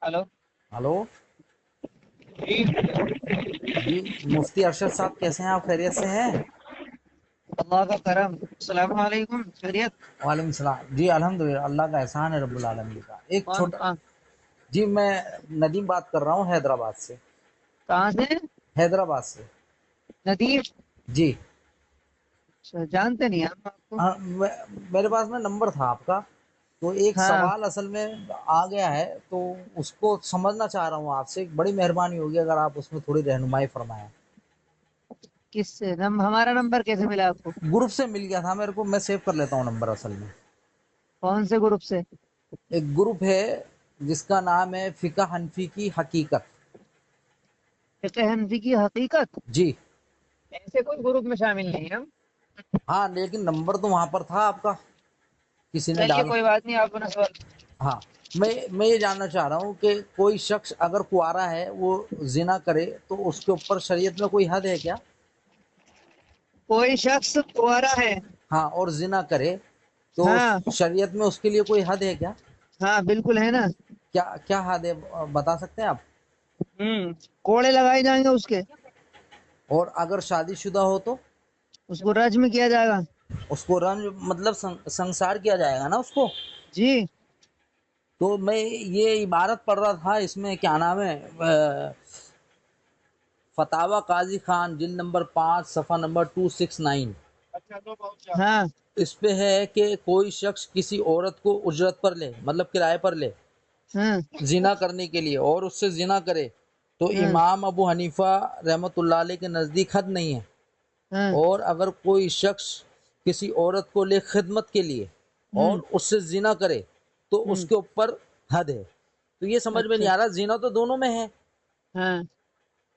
Hello. Hello. जी। जी, मुफ्ती अरशद साहब कैसे हैं आप? खैरियत से हैं? अल्लाह का करम। अस्सलाम वालेकुम, खैरियत। वालेकुम सलाम जी, अल्हम्दुलिल्लाह, अल्लाह का एहसान है रब्बुल आलमीन का। एक कौन छोटा कहाँ? जी, मैं नदीम बात कर रहा हूँ हैदराबाद से। कहाँ से? हैदराबाद से। नदीम। जी। अच्छा, जानते नहीं हम आपको। मेरे पास में नंबर था आपका, तो एक हाँ। सवाल असल में आ गया है, तो उसको समझना चाह रहा हूँ आपसे। बड़ी मेहरबानी होगी अगर आप उसमें थोड़ी रहनुमाई फरमाएं। किससे हमारा नंबर कैसे मिला आपको? ग्रुप से मिल गया था मेरे को, मैं सेव कर लेता हूँ नंबर असल में। कौन से ग्रुप से? एक ग्रुप है जिसका नाम है फिका हनफी की हकीकत। फिक़्ह हनफी की हकीकत। जी। ऐसे कोई ग्रुप में शामिल नहीं हम। हाँ, लेकिन नंबर तो वहां पर था आपका, किसी ने चलिए डाला। कोई बात नहीं, आप अपना सवाल। हाँ, मैं ये जानना चाह रहा हूँ कि कोई शख्स अगर कुआरा है, वो जिना करे, तो उसके ऊपर शरीयत में कोई हद है क्या? कोई शख्स कुंवारा है। हाँ, और जिना करे तो हाँ। शरीयत में उसके लिए कोई हद है क्या? हाँ बिल्कुल है ना। क्या क्या हद है, बता सकते हैं आप? कोड़े लगाए जाएंगे उसके। और अगर शादीशुदा हो तो? उसको रज्म किया जाएगा। उसको रंज मतलब संसार किया जाएगा ना उसको? जी। तो मैं ये इबारत पढ़ रहा था, इसमें क्या नाम है, फतावा काजी खान, जिल्द नंबर 5, सफ़ा नंबर 269। हाँ। इस पे है कि कोई शख्स किसी औरत को उजरत पर ले, मतलब किराए पर ले, हाँ। जिना करने के लिए, और उससे जिना करे, तो हाँ। इमाम अबू हनीफा रहमतुल्लाह अलैह के नज़दीक हद नहीं है। हाँ। और अगर कोई शख्स किसी औरत को ले खिदमत के लिए और हम्म। उससे जिना करे, तो हम्म। उसके ऊपर हद है। तो ये समझ में नहीं अच्छा। आ रहा, जिना तो दोनों में है। हाँ।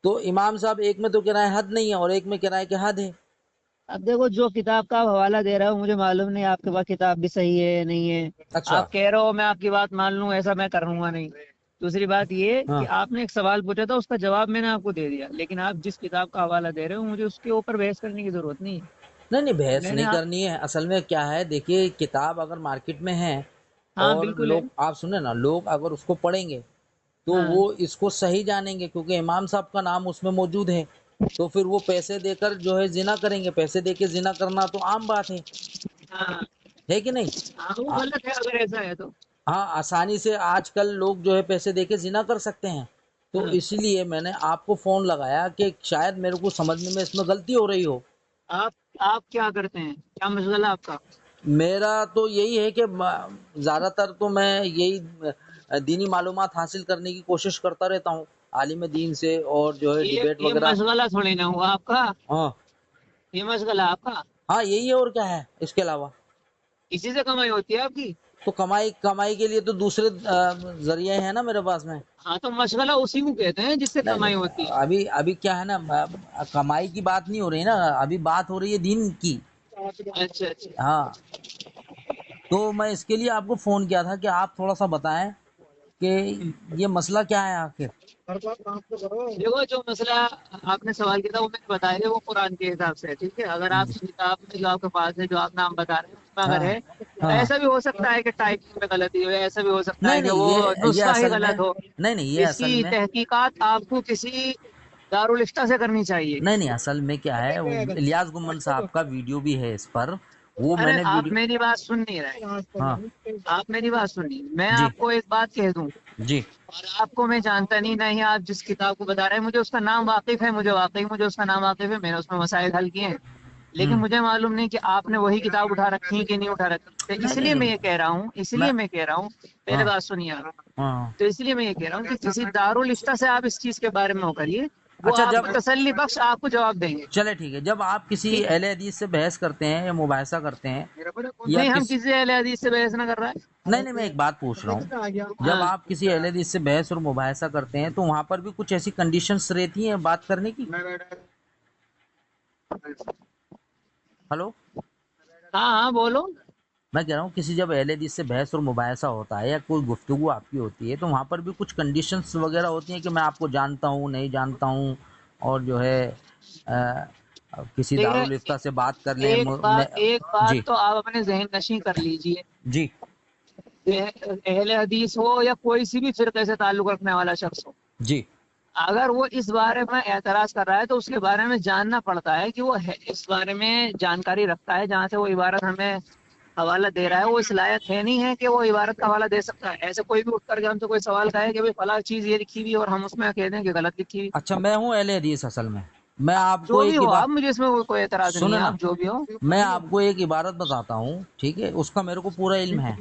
तो इमाम साहब एक में तो कह रहे हैं हद नहीं है, और एक में कह रहे हैं कि हद है। अब देखो, जो किताब का आप हवाला दे रहे हो, मुझे मालूम नहीं आपके पास किताब भी सही है या नहीं है। अच्छा। आप कह रहे हो मैं आपकी बात मान लूं, ऐसा मैं करूंगा नहीं। दूसरी बात ये कि हाँ। आपने एक सवाल पूछा था, उसका जवाब मैंने आपको दे दिया, लेकिन आप जिस किताब का हवाला दे रहे हो, मुझे उसके ऊपर बहस करने की जरूरत नहीं है। नहीं नहीं, बहस मैंने नहीं करनी है। असल में क्या है, देखिए, किताब अगर मार्केट में है हाँ और बिल्कुल है। लोग, आप सुने ना, लोग अगर उसको पढ़ेंगे तो हाँ। वो इसको सही जानेंगे, क्योंकि इमाम साहब का नाम उसमें मौजूद है। तो फिर वो पैसे देकर जो है जिना करेंगे, पैसे देके जिना करना तो आम बात हाँ। है कि नहीं? हाँ, वो आ, गलत है अगर ऐसा है तो। हाँ, आसानी से आजकल लोग जो है पैसे देके जिना कर सकते हैं। तो हाँ। इसलिए मैंने आपको फ़ोन लगाया कि शायद मेरे को समझने में इसमें गलती हो रही हो। आप आप क्या करते हैं, क्या मशगला है आपका? मेरा तो यही है कि ज़्यादातर तो मैं यही दीनी मालूमात हासिल करने की कोशिश करता रहता हूँ, आलिम दीन से, और जो है डिबेट ये वगैरह। मशगला थोड़ी ना हुआ आपका। हाँ। ये मशगला आपका। हाँ, यही है, और क्या है इसके अलावा? इसी से कमाई होती है आपकी। तो कमाई कमाई के लिए तो दूसरे जरिए हैं ना मेरे पास में। हाँ, तो मशगला उसी को कहते हैं जिससे नहीं कमाई नहीं, होती है। अभी अभी क्या है ना, कमाई की बात नहीं हो रही ना, अभी बात हो रही है दीन की। अच्छा अच्छा। हाँ। तो मैं इसके लिए आपको फ़ोन किया था कि आप थोड़ा सा बताएं कि ये मसला क्या है आखिर। देखो, जो मसला आपने सवाल किया था वो मैंने बताया, वो कुरान के हिसाब से है, ठीक है। अगर आप किताब में जो आपके पास है, जो आप नाम बता रहे हैं, उसमें अगर हाँ है, तो हाँ। ऐसा भी हो सकता है कि टाइपिंग में गलती हो, ऐसा भी हो सकता है नहीं कि नहीं, वो ये नुस्खा ही असल में, गलत हो। नहीं नहीं, ये असल इसकी में, तहकीकात आपको किसी दारुल इफ्ता से करनी चाहिए। नहीं नहीं, असल में क्या है, वो इलियास गुम्मन साहब का वीडियो भी है इस पर, वो अरे, मैंने आप वीडियो। मेरी बात सुन नहीं रहे। हाँ। आप मेरी बात सुनिए, मैं जी। आपको एक बात कह दूं। जी। और आपको मैं जानता नहीं, नहीं आप जिस किताब को बता रहे हैं, मुझे उसका नाम वाकिफ है, मुझे उसका नाम वाकिफ है, मैंने उसमें मसाइल हल किए हैं। लेकिन हम्म। मुझे मालूम नहीं कि आपने वही किताब उठा रखी है कि नहीं उठा रखी, तो नहीं नहीं इसलिए मैं नहीं। ये कह रहा हूँ, मैं। पहले हाँ बात सुनिए आप। हाँ। तो इसलिए मैं ये कह रहा हूँ कि किसी दारुल इफ्ता से आप इस चीज के बारे में वो करिए। वो अच्छा, आपको जब, तसल्ली बख्श आपको जवाब देंगे। चले ठीक है, जब आप किसी ठीक अहले हदीस से बहस करते हैं या मुबाहिसा करते हैं, है। या नहीं, हम किस, किसी अहले हदीस से बहस ना कर रहा नहीं नहीं, मैं एक बात पूछ रहा हूँ, है। जब हाँ। आप किसी अहले हदीस से बहस और मुबाहिसा करते हैं, तो वहाँ पर भी कुछ ऐसी कंडीशंस रहती हैं बात करने की? हेलो। हाँ हाँ बोलो। मैं कह रहा हूँ, किसी जब अहले हदीस से बहस और मुबाहिसा होता है या कोई गुफ्तगू आपकी होती है, तो वहाँ पर भी कुछ कंडीशंस वगैरह होती हैं कि मैं आपको जानता हूँ, नहीं जानता हूँ, और जो है अ, किसी दारुल देखिए, इफ्ता से बात कर लें एक बात जी। तो आप अपने जहन नशीं कर लीजिए। जी। अहले हदीस हो या कोई सी भी फिरके से ताल्लुक रखने वाला शख्स हो, जी अगर वो इस बारे में एतराज कर रहा है तो उसके बारे में जानना पड़ता है कि वो इस बारे में जानकारी रखता है, जहाँ से वो इबारत हमें हवाला दे रहा है वो इस लायक है नहीं है कि वो इबारत का हवाला दे सकता है। ऐसे कोई भी उठ करके हमसे कोई सवाल करे कि भाई फला चीज ये लिखी हुई है और हम उसमें कह दें कि गलत लिखी हुई। अच्छा, मैं हूँ अहले हदीस असल में। मैं आपको जो भी एक हो इबारत, आप, मुझे इसमें कोई एतराज नहीं सुनो है, ना, आप जो भी हो। मैं आपको एक इबारत बताता हूँ, ठीक है, उसका मेरे को पूरा इल्म है,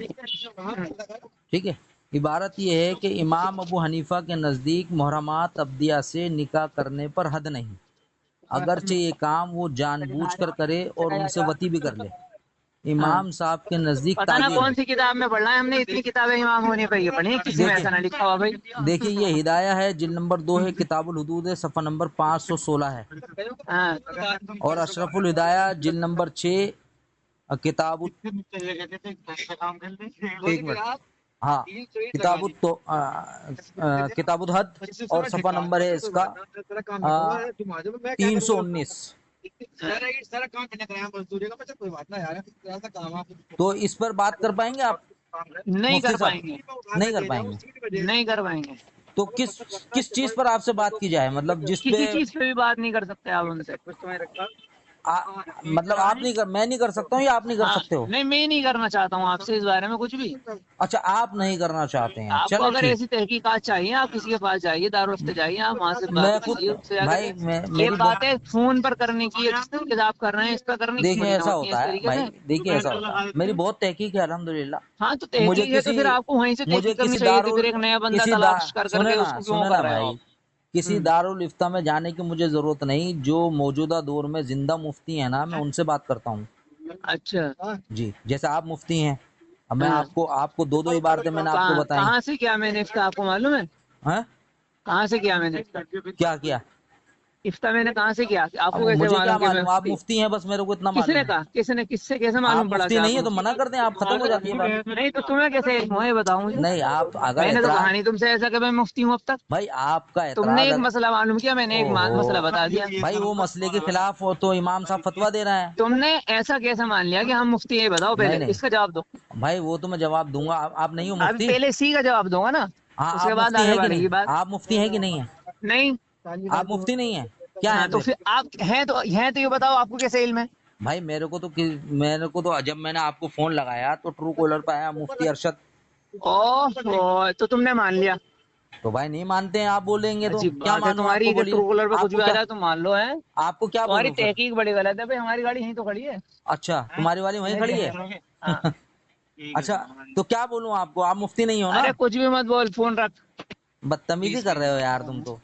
ठीक है। इबारत ये है कि इमाम अबू हनीफा के नज़दीक मुहर्रमात अब्दिया से निकाह करने पर हद नहीं, अगरचे ये काम वो जानबूझकर करे और उनसे वती भी कर ले। हाँ, इमाम साहब के नज़दीक पता ना ताबीर कौन है। सी किताब में पढ़ना है हमने, इतनी किताबें इमाम होने पर ये पढ़ी है, किसी में ऐसा देखिए ना लिखा हुआ भाई। देखिए, ये हिदाया है, जिल्द नंबर 2 है, किताबुल हुदूद है, सफ़ा नंबर 516 है। हाँ, और अशरफुल हिदाया जिल्द नंबर 6, किताबुल, एक मिनट, हाँ, किताबुल तो किताबुल हद, और सफ़ा नंबर है इसका 319। तो इस पर बात कर पाएंगे आप नहीं मुफ्ती कर साहब? पाएंगे, नहीं कर पाएंगे। नहीं कर पाएंगे। तो किस किस चीज पर आपसे बात की जाए, मतलब जिस पे किसी चीज पे भी बात नहीं कर सकते आप उनसे। मतलब आप नहीं कर, मैं नहीं कर सकता हूँ या आप नहीं कर हाँ, सकते हो? नहीं मैं नहीं करना चाहता हूँ आपसे इस बारे में कुछ भी। अच्छा, आप नहीं करना चाहते हैं, आपको चलो अगर ठीक। ऐसी तहकीकात चाहिए आप किसी के पास जाइए, दारुफ्त जाइए, आप वहाँ से बात मैं खुद, कीजिए उससे जाकर भाई के। ये मेरी बातें फोन पर करने की, आप कर रहे हैं इस पर करने की देखिए थोड़ी ना ऐसा होती है होता इस है तरीके भाई, से। देखिए ऐसा होता है, मेरी बहुत तहकीक है अल्हम्दुलिल्लाह। हाँ तो मुझे तहकीक है तो किसी फिर आपको वहीं से मुझे तहकीक करनी किसी चाहिए थी, फिर दारुल एक नया बंदा किसी दा तलाश कर सुने करके ना, उसको क्यों सुने कर ना रहे हो भाई, आप। किसी दारुल इफ्ता में जाने की मुझे जरूरत नहीं। जो मौजूदा दौर में जिंदा मुफ्ती है ना, मैं उनसे बात करता हूँ। अच्छा। जी, जैसे आप मुफ्ती हैं, अब मैं हाँ, आपको दो दो इबारतें मैंने आपको कहाँ बताई कहाँ से किया मैंने इफ्ता, आपको मालूम है हैं। कहाँ से किया मैंने इफ्ता? क्या किया? इफ्ता मैंने कहाँ से किया, अब आपको कैसे मुझे क्या मालूम कि मैं मालूम, आप मुफ्ती? मुफ्ती हैं, बस मेरे को इतना किसने मालूम है। कहा, किसने, किससे कैसे मालूम आप पड़ा कि मुफ्ती आप नहीं है तो मुफ्ती? मना कर दें, आप, खत्म हो जाती है बात। नहीं तो तुम्हें कैसे इल्म हो ये बताओ मुझे। नहीं, आप अगर मैंने तो एतराज, कहा नहीं तुमसे ऐसा कि मैं मुफ्ती हूँ अब तक। भाई आपका तुमने एतराज एक मसला मालूम किया, मैंने एक ओहो, मसला बता दिया। भाई वो मसले के खिलाफ हो तो इमाम साहब फतवा दे रहे हैं। तुमने ऐसा कैसे मान लिया कि हम मुफ्ती हैं, ये बताओ नहीं पहले नहीं इसका जवाब दो। भाई, वो तो मैं जवाब दूंगा। आप नहीं हो अभी मुफ्ती? पहले सी का जवाब दूंगा ना, हाँ, उसके आप बाद मुफ्ती आगे हैं कि बढ़ेगी नहीं? बात। आप मुफ्ती हैं कि नहीं है? नहीं। आप मुफ्ती नहीं है, क्या हाँ है तो फिर? फिर आप हैं तो ये बताओ आपको कैसे इल्म है। भाई मेरे को तो जब मैंने आपको फोन लगाया तो ट्रू कॉलर पे आया मुफ्ती अरशद। ओह, तो तुमने मान लिया। तो भाई नहीं मानते हैं, आप बोलेंगे तो अजीब क्या बात है मानूं, आपको तुम्हारी कि बोलिए। ट्रू कॉलर पे कुछ आपको भी आ क्या जाए तुम मान लो है। आपको क्या तुम्हारी बोलूं फिर? तहकीक बड़ी गलत है भाई, हमारी गाड़ी यहीं तो खड़ी है। अच्छा, तुम्हारी वाली वहीं खड़ी है? हाँ। अच्छा, तो क्या बोलूं आपको, आप मुफ्ती नहीं हो ना? अरे कुछ भी मत बोल, फोन रख। बदतमीजी कर रहे हो यार तुम तो।